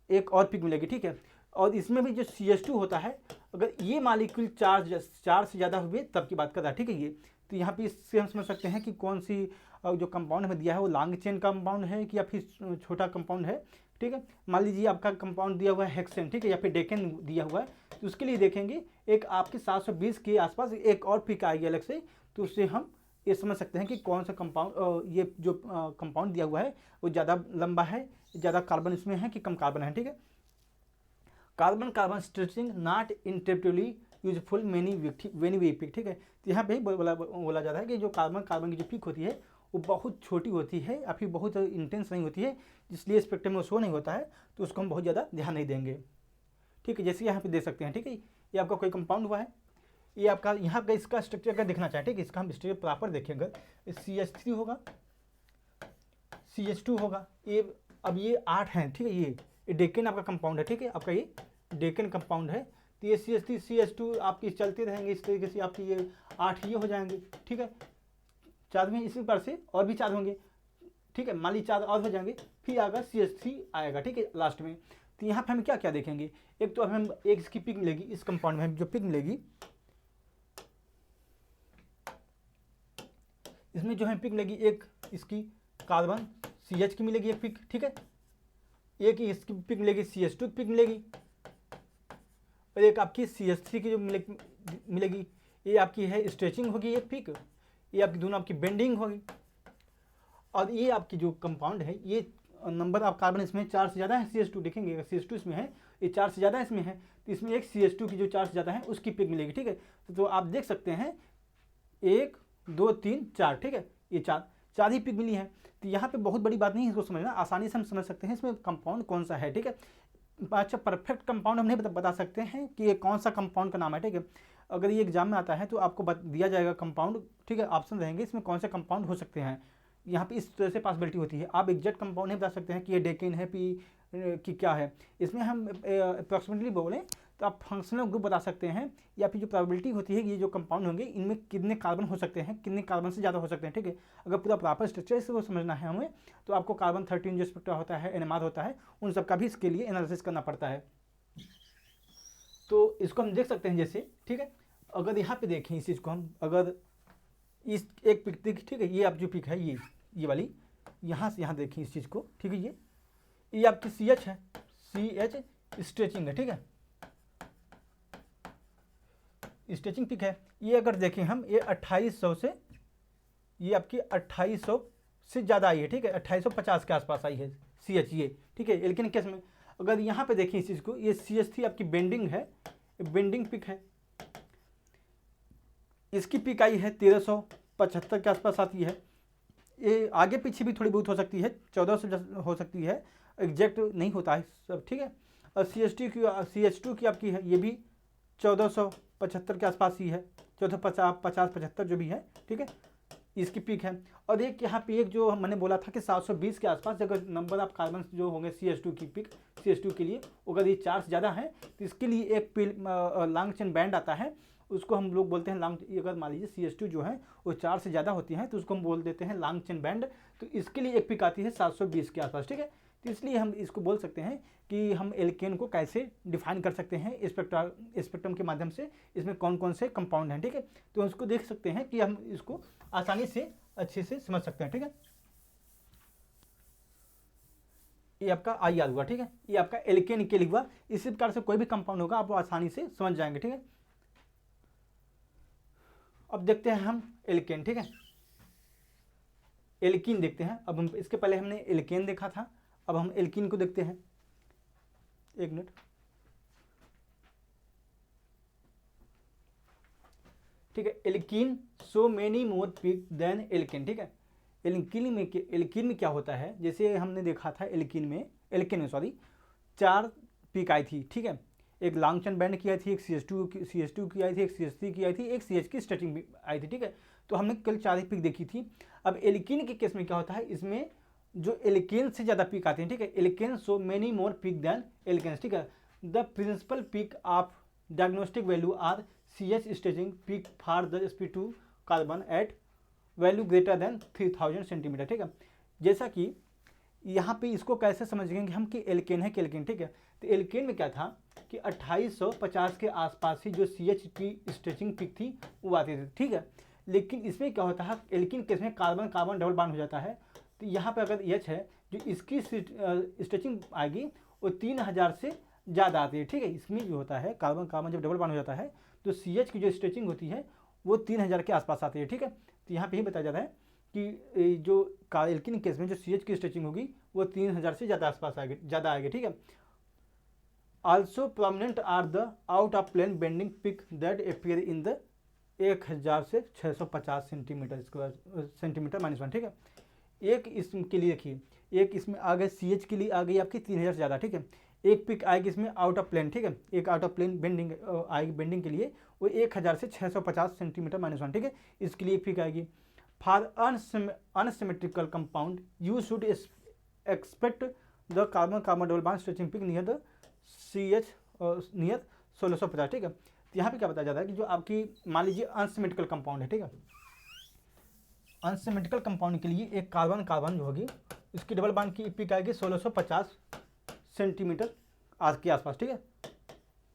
एक और पिक मिलेगी, ठीक है। और इसमें भी जो CH2 होता है, अगर ये मॉलिक्यूल 4 से ज़्यादा हुए तब की बात कर रहा है, ठीक है ये। तो यहाँ पे इससे हम समझ सकते हैं कि कौन सी जो कंपाउंड हमें दिया है वो लॉन्ग चेन कंपाउंड है कि या फिर छोटा कंपाउंड है, ठीक है। मान लीजिए आपका कंपाउंड दिया हुआ है हेक्सेन, ठीक है, या फिर डेकेन दिया हुआ है, तो उसके लिए देखेंगे एक आपके 720 के आसपास एक और पिक आएगी अलग से, तो उससे हम ये समझ सकते हैं कि कौन सा कंपाउंड, ये जो कंपाउंड दिया हुआ है वो ज़्यादा लंबा है, ज़्यादा कार्बन इसमें है कि कम कार्बन है, ठीक है। Carbon stretching not interpretively useful many weak peak, ठीक है। तो यहाँ पे बोला जा रहा है कि जो कार्बन की जो पिक होती है वो बहुत छोटी होती है या फिर बहुत इंटेंस नहीं होती है, इसलिए स्पेक्ट्रम में शो नहीं होता है, तो उसको हम बहुत ज़्यादा ध्यान नहीं देंगे, ठीक है। जैसे यहाँ पे देख सकते हैं, ठीक है, ये आपका कोई कंपाउंड हुआ है, ये आपका यहाँ का इसका स्ट्रक्चर अगर देखना चाहे, ठीक है, इसका हम स्ट्रक्चर प्रॉपर देखेंगे, CH3 होगा, CH2 होगा, ये अब ये 8 हैं, ठीक है, ये डेकेन आपका कंपाउंड है, ठीक है, आपका ये डेकेन कंपाउंड है। तो ये CH3 CH2 आपकी चलते रहेंगे इस तरीके से, आपकी ये 8 ये हो जाएंगे, ठीक है। 4 में इसी प्रकार से और भी 4 होंगे, ठीक है, मान ली 4 और हो जाएंगे, फिर आएगा CH3 आएगा, ठीक है, लास्ट में। तो यहाँ पे हम क्या क्या देखेंगे, एक तो हमें एक इसकी पिक मिलेगी, इस कंपाउंड में जो पिक मिलेगी, इसमें जो है पिक मिलेगी, एक इसकी कार्बन CH की मिलेगी एक पिक, ठीक है, एक इसकी पिक मिलेगी CH2 की पिक मिलेगी, और एक आपकी CH3 की जो मिलेगी, ये आपकी है स्ट्रेचिंग होगी एक पिक, ये आपकी दोनों आपकी बेंडिंग होगी। और ये आपकी जो कंपाउंड है, ये नंबर ऑफ कार्बन इसमें 4 से ज़्यादा है, CH2 देखेंगे, अगर CH2 इसमें है, ये 4 से ज़्यादा इसमें है, तो इसमें एक CH2 की जो 4 से ज़्यादा है उसकी पिक मिलेगी, ठीक है। तो आप देख सकते हैं 1 2 3 4, ठीक है, ये 4 ही पिक मिली है। तो यहाँ पे बहुत बड़ी बात नहीं है, इसको समझना आसानी से हम समझ सकते हैं इसमें कंपाउंड कौन सा है, ठीक है। अच्छा, परफेक्ट कंपाउंड हम नहीं बता सकते हैं कि ये कौन सा कंपाउंड का नाम है, ठीक है। अगर ये एग्जाम में आता है तो आपको दिया जाएगा कंपाउंड, ठीक है, ऑप्शन रहेंगे इसमें कौन से कंपाउंड हो सकते हैं। यहाँ पे इस तरह से पॉसिबिलिटी होती है, आप एग्जैक्ट कंपाउंड नहीं बता सकते हैं कि ये डेकिन है पी कि क्या है। इसमें हम अप्रॉक्सीमेटली बोलें तो आप फंक्शनल ग्रुप बता सकते हैं, या फिर जो प्रोबेबिलिटी होती है ये जो कंपाउंड होंगे इनमें कितने कार्बन हो सकते हैं, कितने कार्बन से ज़्यादा हो सकते हैं, ठीक है। अगर पूरा प्रॉपर स्ट्रक्चर से वो समझना है हमें तो आपको कार्बन 13 जो स्पेक्ट्रा होता है, एनएमआर होता है, उन सब का भी इसके लिए एनालिसिस करना पड़ता है। तो इसको हम देख सकते हैं जैसे, ठीक है, अगर यहाँ पे देखें इस चीज़ को हम, अगर इस एक पिक देख, ठीक है, ये आप जो पिक है ये वाली, यहाँ से यहाँ देखें इस चीज़ को, ठीक है, ये आपकी CH है, CH स्ट्रेचिंग है, ठीक है, स्ट्रेचिंग पिक है। ये अगर देखें हम, ये 2800 से, ये आपकी 2800 से ज़्यादा आई है, ठीक है, 2850 के आसपास आई है CH ये, ठीक है। लेकिन केस में अगर यहाँ पे देखें इस चीज़ को, ये CH थी आपकी बेंडिंग है, बेंडिंग पिक है, इसकी पिक आई है 1375 के आसपास आती है। ये आगे पीछे भी थोड़ी बहुत हो सकती है, 1400 हो सकती है, एग्जैक्ट नहीं होता है सब, ठीक है। और CH2 की आपकी है, ये भी 1475 के आसपास ही है, 1450-50-75 जो भी है, ठीक है, इसकी पिक है। और एक यहाँ पे एक जो मैंने बोला था कि 720 के आसपास अगर नंबर ऑफ कार्बन जो होंगे CH2 की पिक, CH2 के लिए अगर ये 4 से ज़्यादा है तो इसके लिए एक लॉन्ग चेन बैंड आता है, उसको हम लोग बोलते हैं लॉन्ग। अगर मान लीजिए CH2 जो है वो 4 से ज़्यादा होती है तो उसको हम बोल देते हैं लॉन्ग चेन बैंड। तो इसके लिए एक पिक आती है 720 के आसपास, ठीक है। तो इसलिए हम इसको बोल सकते हैं कि हम एल्केन को कैसे डिफाइन कर सकते हैं स्पेक्ट्रम के माध्यम से, इसमें कौन कौन से कंपाउंड हैं, ठीक है। तो उसको देख सकते हैं कि हम इसको आसानी से अच्छे से समझ सकते हैं, ठीक है। ये आपका IR हुआ, ठीक है, ये आपका एल्केन के लिए हुआ। इसी प्रकार से कोई भी कंपाउंड होगा आप आसानी से समझ जाएंगे, ठीक है। अब देखते हैं हम एल्केन, ठीक है, एल्कीन देखते हैं। अब हम इसके पहले हमने एल्केन देखा था, अब हम एल्कीन को देखते हैं। एक मिनट, ठीक है, alkene so many more peak than alkane, ठीक है। एल्कीन में क्या होता है, जैसे हमने देखा था एल्केन में सॉरी 4 पिक आई थी, ठीक है। एक लॉन्ग चेन बैंड की आई थी, एक CH2 की आई थी, एक CH3 की आई थी, एक CH की स्ट्रेचिंग भी आई थी, ठीक है। तो हमने कल 4 ही पिक देखी थी। अब एल्कीन के केस में क्या होता है, इसमें जो एल्केन से ज़्यादा पिक आते हैं, ठीक है, alkane so many more peak than alkanes, ठीक है। The principal peak of diagnostic value are CH stretching peak for the sp2 carbon at value greater than 3000 centimetre, ठीक है। जैसा कि यहाँ पे इसको कैसे समझेंगे हम कि एल्केन है कि एल्केन, ठीक है। तो एल्केन में क्या था कि 2850 के आसपास ही जो CH की स्ट्रेचिंग पिक थी वो आती थी, ठीक है। लेकिन इसमें क्या होता है, एल्केन केस में कार्बन कार्बन डबल बॉन्ड हो जाता है। तो यहाँ पे अगर H है जो इसकी स्ट्रेचिंग आएगी वो 3000 से ज़्यादा आती है, ठीक है। इसमें जो होता है कार्बन कार्बन जब डबल बॉन्ड हो जाता है तो CH की जो स्ट्रेचिंग होती है वो 3000 के आसपास आती है, ठीक है। तो यहाँ पे ही बताया जाता है कि जो एल्कीन केस में जो CH की स्ट्रेचिंग होगी वो 3000 से ज़्यादा आसपास आएगी, ज़्यादा आएगी, ठीक है। Also prominent are the out of plane bending peak that appear in the 1000 से 650 सेंटीमीटर स्क्वायर सेंटीमीटर -1, ठीक है। एक इसके लिए देखिए, एक इसमें आ गए CH के लिए आ गई आपकी 3000 से ज़्यादा, ठीक है। एक पिक आएगी इसमें आउट ऑफ प्लेन, ठीक है, एक आउट ऑफ प्लेन बेंडिंग आएगी बेंडिंग के लिए वो 1000 से 650 सेंटीमीटर -1, ठीक है। इसके लिए एक पिक आएगी। For unsymmetrical compound you should expect the carbon carbon double bond stretching peak near the CH near 1650, ठीक है। तो यहाँ पे क्या बताया जाता है कि जो आपकी मान लीजिए अनसिमेट्रिकल कंपाउंड है, ठीक है, अनसिमेट्रिकल कंपाउंड के लिए एक कार्बन कार्बन जो होगी इसकी डबल बॉन्ड की पिक आएगी 1650 सेंटीमीटर आज के आसपास, ठीक है।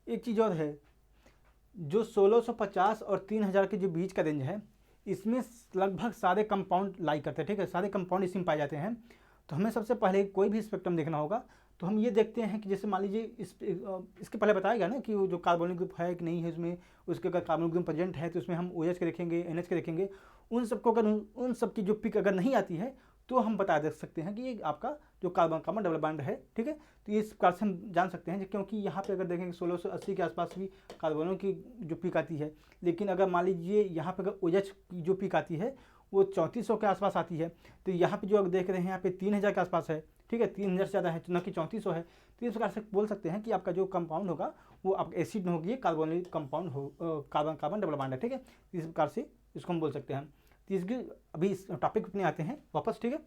एक चीज़ और है, जो 1650 और 3000 के जो बीच का रेंज है इसमें लगभग सारे कंपाउंड लाई करते हैं, ठीक है, सारे कंपाउंड इसी में पाए जाते हैं। तो हमें सबसे पहले कोई भी स्पेक्ट्रम देखना होगा तो हम ये देखते हैं कि जैसे मान लीजिए इसके पहले बताया गया ना कि वो जो कार्बोनिक ग्रुप है कि नहीं है उसमें, उसके अगर कार्बोनिक ग्रुप प्रेजेंट है तो उसमें हम OH के देखेंगे, NH के देखेंगे, उन सबको अगर उन सब की जो पिक अगर नहीं आती है तो हम बता दे सकते हैं कि ये आपका जो कार्बन कार्बन डबल बॉन्ड है, ठीक है। तो इस प्रकार से हम जान सकते हैं, क्योंकि यहाँ पे अगर देखेंगे 1680 के आसपास भी कार्बनों की जो पिक आती है, लेकिन अगर मान लीजिए यहाँ पे अगर OH की जो पिक आती है वो 3400 के आसपास आती है। तो यहाँ पे जो अगर देख रहे हैं यहाँ पे 3000 के आसपास है, ठीक है, 3000 से ज़्यादा है न कि 3400 है। तो इस प्रकार से बोल सकते हैं कि आपका जो कंपाउंड होगा वो आपका एसिड में होगी, कार्बोनिल कंपाउंड हो, कार्बन कार्बन डबल बॉन्ड है, ठीक है। इस प्रकार से इसको हम बोल सकते हैं। तो इसकी अभी इस टॉपिक पे आते हैं वापस, ठीक है।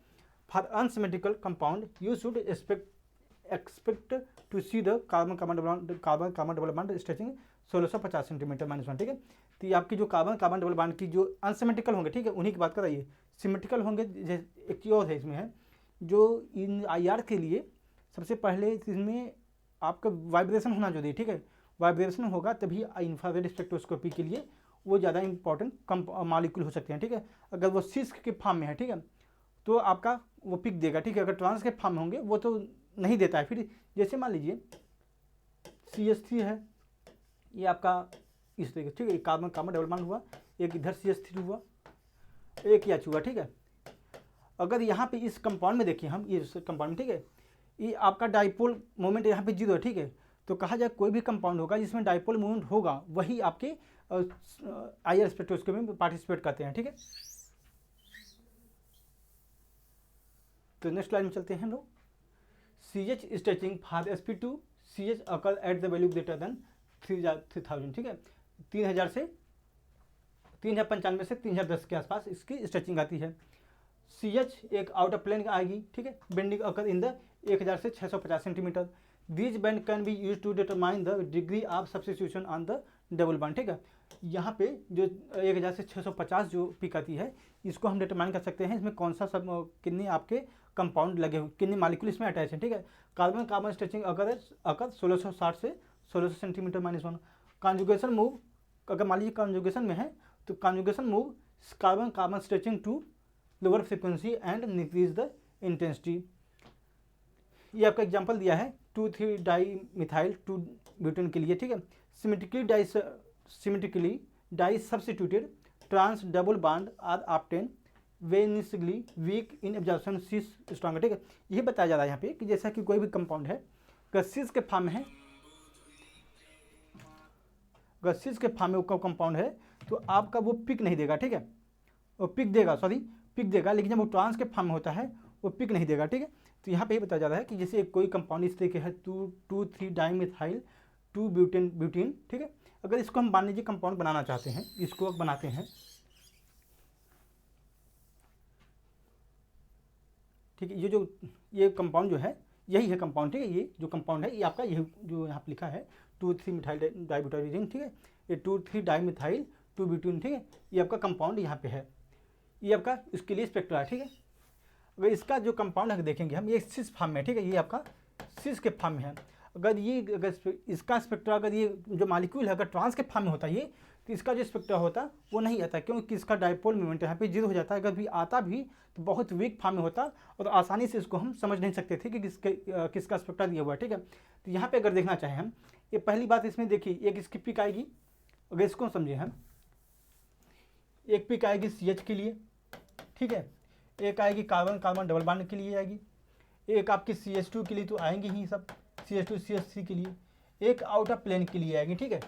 For unsymmetrical compound you should expect to see the carbon carbon double bond stretching 1650 centimetre -1, ठीक है। तो ये आपकी जो कार्बन कार्बन डबल बॉन्ड की जो अनसिमेट्रिकल होंगे, ठीक है, उन्हीं की बात कराइए। सिमेट्रिकल होंगे, एक चीज़ और है इसमें है, जो इन IR के लिए सबसे पहले इसमें आपका वाइब्रेशन होना जरूरी है, ठीक है। वाइब्रेशन होगा तभी इंफ्रारेड स्पेक्ट्रोस्कोपी के लिए वो ज़्यादा इंपॉर्टेंट मॉलिक्यूल हो सकते हैं, ठीक है। अगर वो सिस के फॉर्म में है, ठीक है, तो आपका वो पिक देगा, ठीक है। अगर ट्रांस के फॉर्म में होंगे वो तो नहीं देता है। फिर जैसे मान लीजिए CH3 है, ये आपका इस तरीके, ठीक है, कार्बन कार्बन डबल बॉन्ड हुआ, एक इधर CH3 हुआ, एक या हुआ, ठीक है। अगर यहाँ पे इस कंपाउंड में देखिए हम, ये कंपाउंड, ठीक है, ये आपका डाइपोल मोमेंट यहाँ पे 0 है, ठीक है। तो कहा जाए कोई भी कंपाउंड होगा जिसमें डाइपोल मोमेंट होगा वही आपके IR स्पेक्ट्रोस्कोपी में पार्टिसिपेट करते हैं, ठीक है। तो नेक्स्ट स्लाइड में चलते हैं हम लोग। CH stretching for sp2 CH occur at the value greater than 3000, ठीक है। 3000 से 3095 से 3010 के आसपास इसकी स्ट्रेचिंग आती है। CH एक आउट ऑफ प्लेन आएगी, ठीक है। बेंडिंग अकर इन द 1000 से 650 centimetre. This band can be use to determine the degree of substitution on the double bond, ठीक है। यहाँ पे जो 1000 से 650 जो पिक आती है, इसको हम डिटरमाइन कर सकते हैं इसमें कौन सा सब कितने आपके कंपाउंड लगे हुए, कितने मॉलिक्यूल इसमें अटैच हैं, ठीक है। कार्बन कार्बन स्ट्रेचिंग अकर 1660 से 1600 सेंटीमीटर -1। कॉन्जुगेशन मूव, अगर मान लीजिए कॉन्जुगेशन में है तो conjugation move carbon carbon stretching to lower frequency and increase the intensity. ये आपका एग्जांपल दिया है 2,3 डाई मिथाइल 2 ब्यूटेन के लिए, ठीक है। Symmetrically di substituted trans double bond are obtain vanishingly weak in absorption, cis strong, ठीक है। यही बताया जा रहा है यहाँ पे कि जैसा कि कोई भी कंपाउंड है अगर सिस के फॉर्म में है, अगर सिस के फॉर्म में वो कंपाउंड है तो आपका वो पिक नहीं देगा, ठीक है। वो पिक देगा, पिक देगा, लेकिन जब वो ट्रांस के फॉर्म में होता है वो पिक नहीं देगा, ठीक है। तो यहाँ पे ये बताया जा रहा है कि जैसे कोई कंपाउंड इस तरीके है 2,3 डाईमिथाइल 2 ब्यूटीन, ठीक है। अगर इसको हम मान लीजिए कंपाउंड बनाना चाहते हैं, इसको बनाते हैं, ठीक है। ये कंपाउंड जो है यही है कंपाउंड, ठीक है। ये जो कंपाउंड है ये आपका यही जो यहाँ पे लिखा है 2,3 मिथाइल डाइब्यूटाइल, ठीक है। ये 2,3 डाईमिथाइल 2 ब्यूटीन, ठीक है। ये आपका कंपाउंड यहाँ पे है, ये आपका इसके लिए स्पेक्ट्रा है, ठीक है। अगर इसका जो कंपाउंड है देखेंगे हम, ये सिस फॉर्म में, ठीक है, ये आपका सिस के फॉर्म में है। अगर इसका स्पेक्ट्रा, अगर ये जो मॉलिक्यूल है अगर ट्रांस के फॉर्म में होता है तो इसका जो स्पेक्ट्रा होता वो नहीं आता, क्योंकि इसका डाइपोल मोमेंट यहाँ पे 0 हो जाता है। अगर भी आता भी तो बहुत वीक फॉर्म में होता और आसानी से इसको हम समझ नहीं सकते थे कि किसका स्पेक्ट्रा दिया हुआ है, ठीक है। तो यहाँ पे अगर देखना चाहें हम, ये पहली बात इसमें देखिए, एक इसकी पिक आएगी, अगर इसको समझे हम, एक पिक आएगी CH के लिए, ठीक है। एक आएगी कार्बन कार्बन डबल बॉन्ड के लिए आएगी, एक आपकी CH2 के लिए तो आएंगे ही सब, CH2 CH3 के लिए, एक आउट ऑफ प्लेन के लिए आएगी, ठीक है।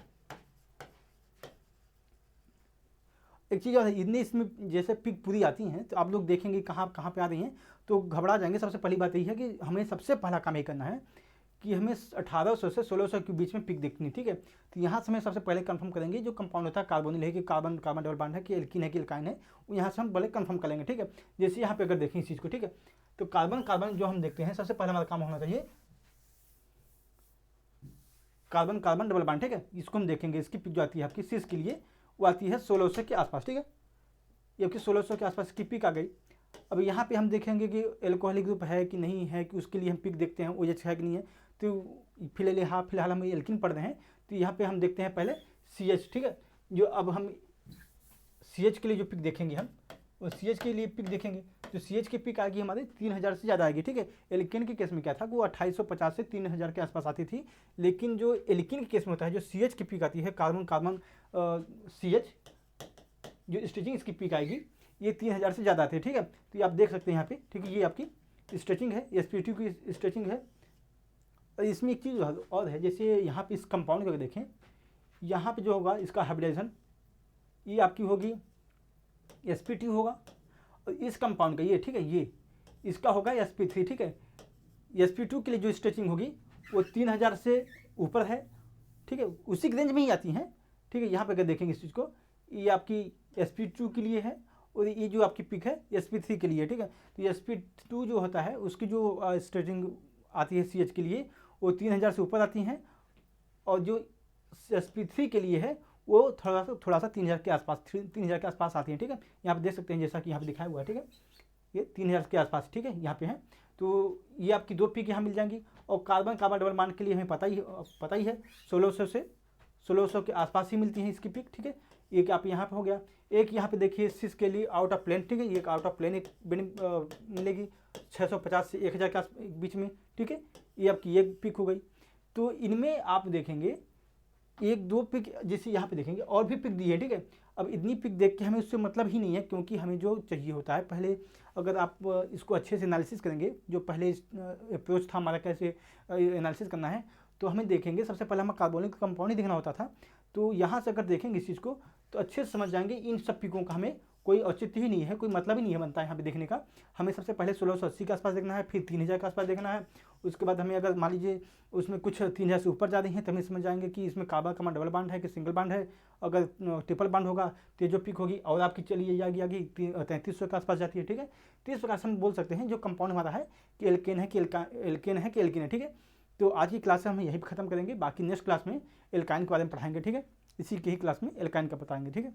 एक चीज़ और है, इतने इसमें जैसे पिक पूरी आती हैं तो आप लोग देखेंगे कहाँ कहाँ पे आ रही हैं तो घबरा जाएंगे। सबसे पहली बात यही है कि हमें सबसे पहला काम ये करना है कि हमें 1800 से 1600 के बीच में पिक देखनी, ठीक है। तो यहाँ से हमें सबसे पहले कंफर्म करेंगे जो कंपाउंड होता है कार्बोनिल है कि कार्बन कार्बन डबल बॉन्ड है कि एल्कीन है कि एल्काइन है, यहाँ से हम पहले कंफर्म करेंगे, ठीक है। जैसे यहाँ पे अगर देखें इस चीज़ को, ठीक है, तो कार्बन कार्बन जो हम देखते हैं सबसे पहले हमारा काम होना चाहिए कार्बन कार्बन डबल बॉन्ड, ठीक है। इसको हम देखेंगे, इसकी पिक जो आती है आपकी सिस के लिए वो आती है 1600 के आसपास, ठीक है। ये आपकी 1600 के आसपास की पिक आ गई। अब यहाँ पे हम देखेंगे कि एल्कोहलिक ग्रुप है कि नहीं है, कि उसके लिए हम पिक देखते हैं OH है कि नहीं है। तो फिलहाल हम एल्किन पढ़ रहे हैं तो यहाँ पे हम देखते हैं पहले CH, ठीक है। जो अब हम CH के लिए जो पिक देखेंगे हम, वो CH के लिए पिक देखेंगे तो CH की पिक आएगी हमारे 3000 से ज़्यादा आएगी, ठीक है। एल्किन के केस में क्या था वो 2850 से 3000 के आसपास आती थी, लेकिन जो एल्किन के केस में होता है जो CH की पिक आती है कार्बन कार्बन CH जो स्ट्रेचिंग इसकी पिक आएगी ये 3000 से ज़्यादा आती है, ठीक है। तो ये आप देख सकते हैं यहाँ पे, ठीक है, ये आपकी स्ट्रेचिंग है, sp2 की स्ट्रेचिंग है। और इसमें एक चीज़ और है, जैसे यहाँ पे इस कंपाउंड को देखें, यहाँ पे जो होगा इसका हाइब्रिडाइजेशन ये आपकी होगी sp2 होगा, और इस कंपाउंड का ये, ठीक है, ये इसका होगा sp3, ठीक है। sp2 के लिए जो स्ट्रेचिंग होगी वो 3000 से ऊपर है, ठीक है, उसी के रेंज में ही आती हैं, ठीक है। यहाँ पे अगर देखेंगे इस चीज़ को, ये आपकी sp2 के लिए है और ये जो आपकी पिक है sp3 के लिए, ठीक है। तो ये sp2 जो होता है उसकी जो स्ट्रेचिंग आती है ch के लिए वो 3000 से ऊपर आती हैं, और जो sp3 के लिए है वो थोड़ा सा 3000 के आसपास 3000 के आसपास आती है, ठीक है। यहाँ पे देख सकते हैं जैसा कि यहाँ पे दिखाया हुआ है, ठीक है, ये 3000 के आसपास, ठीक है, यहाँ पे है। तो ये आपकी 2 पिक यहाँ मिल जाएंगी। और कार्बन कार्बन डबल बॉन्ड के लिए हमें पता ही है 1600 से 1600 के आसपास ही मिलती है इसकी पिक, ठीक है। एक आप यहाँ पे हो गया, एक यहाँ पे देखिए सिस के लिए आउट ऑफ प्लेन, ठीक है, ये आउट ऑफ प्लेन एक मिलेगी 650 से 1000 के बीच में, ठीक है। ये आपकी एक पिक हो गई। तो इनमें आप देखेंगे 1-2 पिक जैसे यहाँ पे देखेंगे और भी पिक दी है, ठीक है। अब इतनी पिक देख के हमें उससे मतलब ही नहीं है, क्योंकि हमें जो चाहिए होता है पहले, अगर आप इसको अच्छे से एनालिसिस करेंगे, जो पहले अप्रोच था हमारा कैसे एनालिसिस करना है, तो हमें देखेंगे सबसे पहले हमें कार्बोनिक कंपाउंड ही देखना होता था। तो यहाँ से अगर देखेंगे इस चीज़ को तो अच्छे से समझ जाएंगे इन सब पिकों का हमें कोई औचित्य ही नहीं है, कोई मतलब ही नहीं है बनता है यहाँ पे देखने का। हमें सबसे पहले 1680 के आसपास देखना है, फिर 3000 के आसपास देखना है। उसके बाद हमें अगर मान लीजिए उसमें कुछ 3000 से ऊपर ज़्यादा हैं तो हमें समझ जाएंगे कि इसमें कार्बन कार्बन डबल बॉन्ड है कि सिंगल बॉन्ड है। अगर ट्रिपल बॉन्ड होगा तो जो पिक होगी और आपकी चलिए आगे 3300 के आसपास जाती है, ठीक है। तो इस प्रकार से हम बोल सकते हैं जो कंपाउंड हमारा है कि एल्केन है कि एल्केन है कि एल्किन है, ठीक है। तो आज की क्लास में हम यही खत्म करेंगे, बाकी नेक्स्ट क्लास में एल्काइन के बारे में पढ़ाएंगे, ठीक है। इसी की ही क्लास में एल्काइन का बताएंगे, ठीक है।